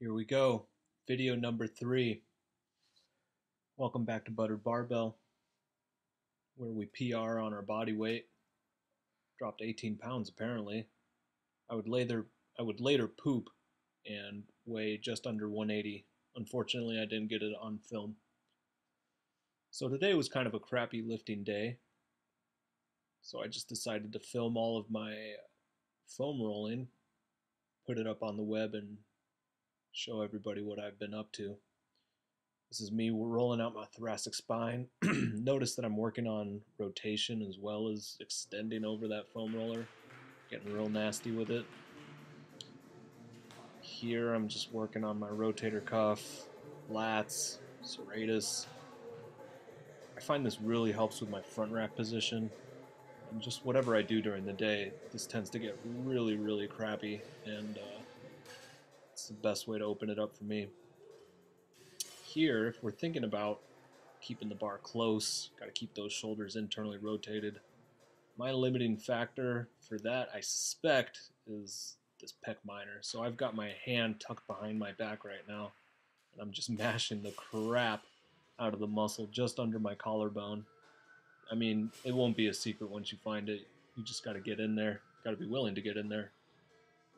Here we go. Video number 3. Welcome back to Buttered Barbell, where we PR on our body weight. Dropped 18 pounds apparently. I would later poop and weigh just under 180. Unfortunately, I didn't get it on film. So today was kind of a crappy lifting day. So I just decided to film all of my foam rolling, put it up on the web, and show everybody what I've been up to. This is me rolling out my thoracic spine. Notice that I'm working on rotation as well as extending over that foam roller. Getting real nasty with it. Here I'm just working on my rotator cuff, lats, serratus. I find this really helps with my front rack position. And just whatever I do during the day, this tends to get really, really crappy. And it's the best way to open it up for me. Here, if we're thinking about keeping the bar close, got to keep those shoulders internally rotated. My limiting factor for that, I suspect, is this pec minor. So I've got my hand tucked behind my back right now, and I'm just mashing the crap out of the muscle just under my collarbone. I mean, it won't be a secret once you find it. You just got to get in there. Got to be willing to get in there.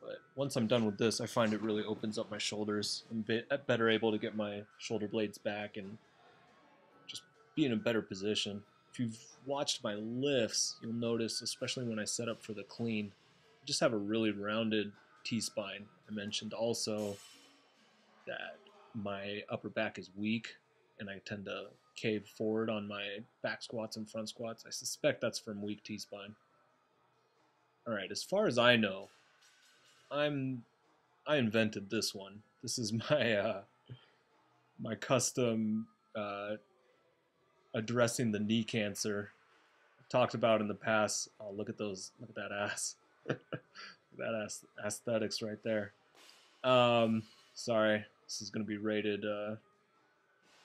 But once I'm done with this, I find it really opens up my shoulders. I'm better able to get my shoulder blades back and just be in a better position. If you've watched my lifts, you'll notice, especially when I set up for the clean, I just have a really rounded T-spine. I mentioned also that my upper back is weak and I tend to cave forward on my back squats and front squats. I suspect that's from weak T-spine. Alright, as far as I know, I invented this one. This is my my custom addressing the knee cancer. I've talked about in the past. Oh, look at those! Look at that ass! That ass aesthetics right there. Sorry, this is gonna be rated,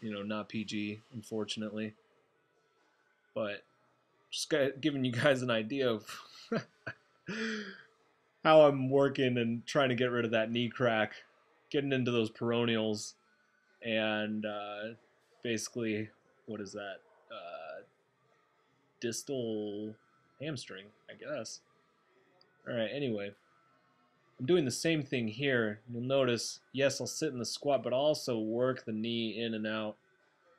not PG, unfortunately. But just giving you guys an idea of how I'm working and trying to get rid of that knee crack, getting into those peroneals, and basically, what is that? Distal hamstring, I guess. All right, anyway, I'm doing the same thing here. You'll notice, yes, I'll sit in the squat, but I'll also work the knee in and out.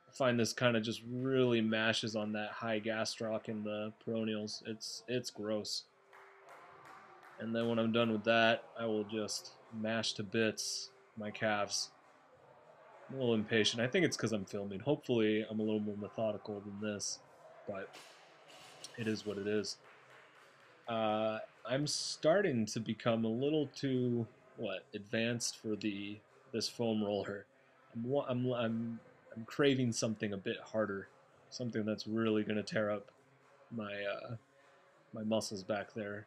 I find this kind of just really mashes on that high gastroc in the peroneals. It's gross. And then when I'm done with that, I will just mash to bits my calves. I'm a little impatient. I think it's because I'm filming. Hopefully I'm a little more methodical than this, but it is what it is. I'm starting to become a little too, advanced for this foam roller. I'm craving something a bit harder, something that's really going to tear up my muscles back there.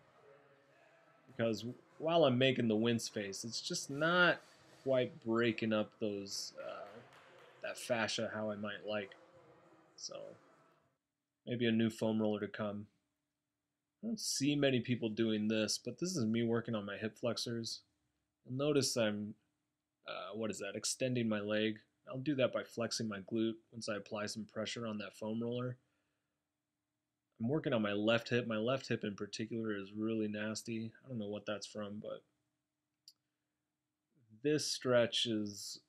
Because while I'm making the wince face, it's just not quite breaking up those that fascia how I might like. So maybe a new foam roller to come. I don't see many people doing this, but this is me working on my hip flexors. You'll notice I'm, extending my leg. I'll do that by flexing my glute once I apply some pressure on that foam roller. I'm working on my left hip. My left hip in particular is really nasty. I don't know what that's from, but this stretch is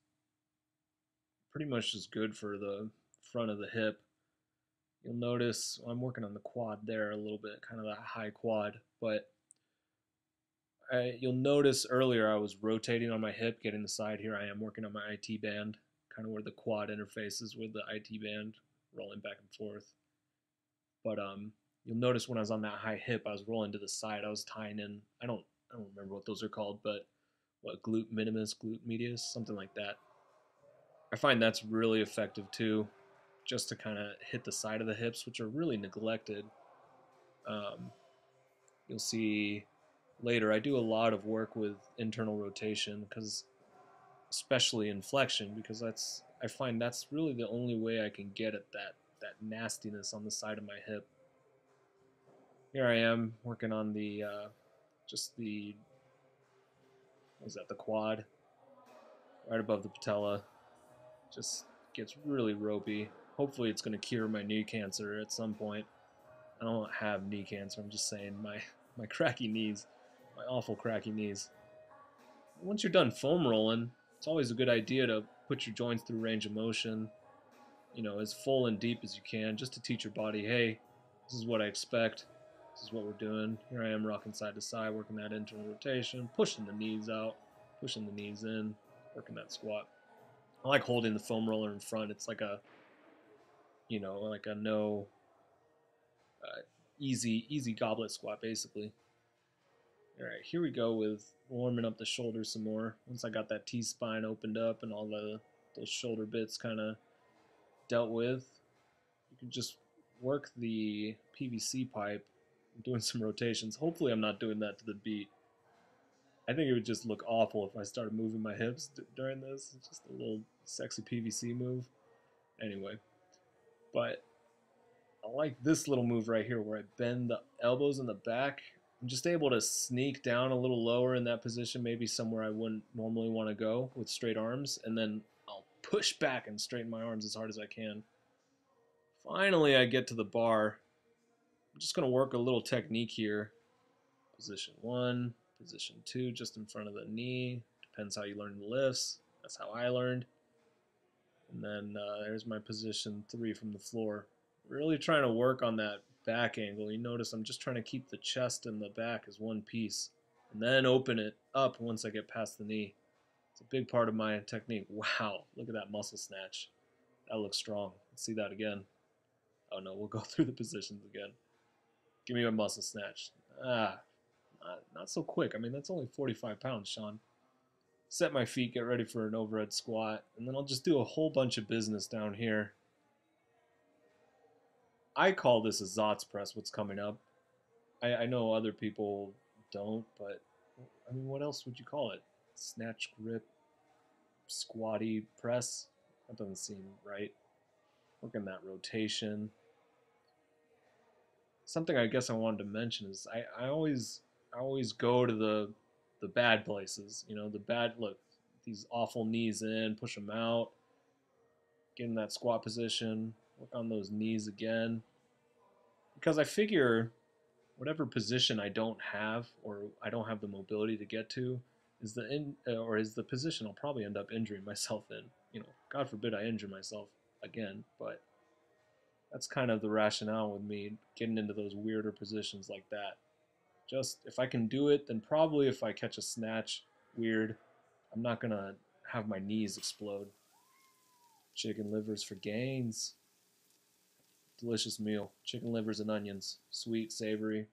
pretty much just good for the front of the hip. You'll notice I'm working on the quad there a little bit, kind of that high quad, but you'll notice earlier I was rotating on my hip, getting the side. Here I am working on my IT band, kind of where the quad interfaces with the IT band, rolling back and forth. But you'll notice when I was on that high hip, I was rolling to the side. I was tying in, I don't remember what those are called, but glute minimus, glute medius, something like that. I find that's really effective too, just to kind of hit the side of the hips, which are really neglected. You'll see later I do a lot of work with internal rotation, because especially in flexion, because I find that's really the only way I can get at that nastiness on the side of my hip. Here I am working on the quad, right above the patella. Just gets really ropey. Hopefully it's going to cure my knee cancer at some point. I don't have knee cancer. I'm just saying my cracky knees, my awful cracky knees. Once you're done foam rolling, it's always a good idea to put your joints through range of motion, as full and deep as you can, just to teach your body, hey, this is what I expect. This is what we're doing. Here I am rocking side to side, working that internal rotation, pushing the knees out, pushing the knees in, working that squat. I like holding the foam roller in front. It's like like a no easy goblet squat basically. All right, here we go with warming up the shoulders some more. Once I got that T-spine opened up and all those shoulder bits kind of dealt with, you can just work the PVC pipe, doing some rotations. Hopefully I'm not doing that to the beat. I think it would just look awful if I started moving my hips during this. It's just a little sexy PVC move. Anyway, but I like this little move right here where I bend the elbows in the back. I'm just able to sneak down a little lower in that position, maybe somewhere I wouldn't normally want to go with straight arms, and then I'll push back and straighten my arms as hard as I can. Finally, I get to the bar. I'm just going to work a little technique here. Position 1, position 2, just in front of the knee. Depends how you learn the lifts. That's how I learned. And then there's my position 3 from the floor. Really trying to work on that back angle. You notice I'm just trying to keep the chest and the back as one piece, and then open it up once I get past the knee. It's a big part of my technique. Wow, look at that muscle snatch. That looks strong. Let's see that again. Oh no, we'll go through the positions again. Give me a muscle snatch. Not so quick. I mean, that's only 45 pounds, Sean. Set my feet, get ready for an overhead squat, and then I'll just do a whole bunch of business down here. I call this a Zotz press, what's coming up. I know other people don't, but I mean, what else would you call it? Snatch, grip, squatty press? That doesn't seem right. Working that rotation. Something I guess I wanted to mention is I always go to the bad places. The bad look, these awful knees in, push them out, get in that squat position, work on those knees again. Because I figure whatever position I don't have or I don't have the mobility to get to is the position I'll probably end up injuring myself in. God forbid I injure myself again, but that's kind of the rationale with me getting into those weirder positions like that. Just if I can do it, then probably if I catch a snatch weird, I'm not gonna have my knees explode. Chicken livers for gains. Delicious meal. Chicken livers and onions. Sweet, savory.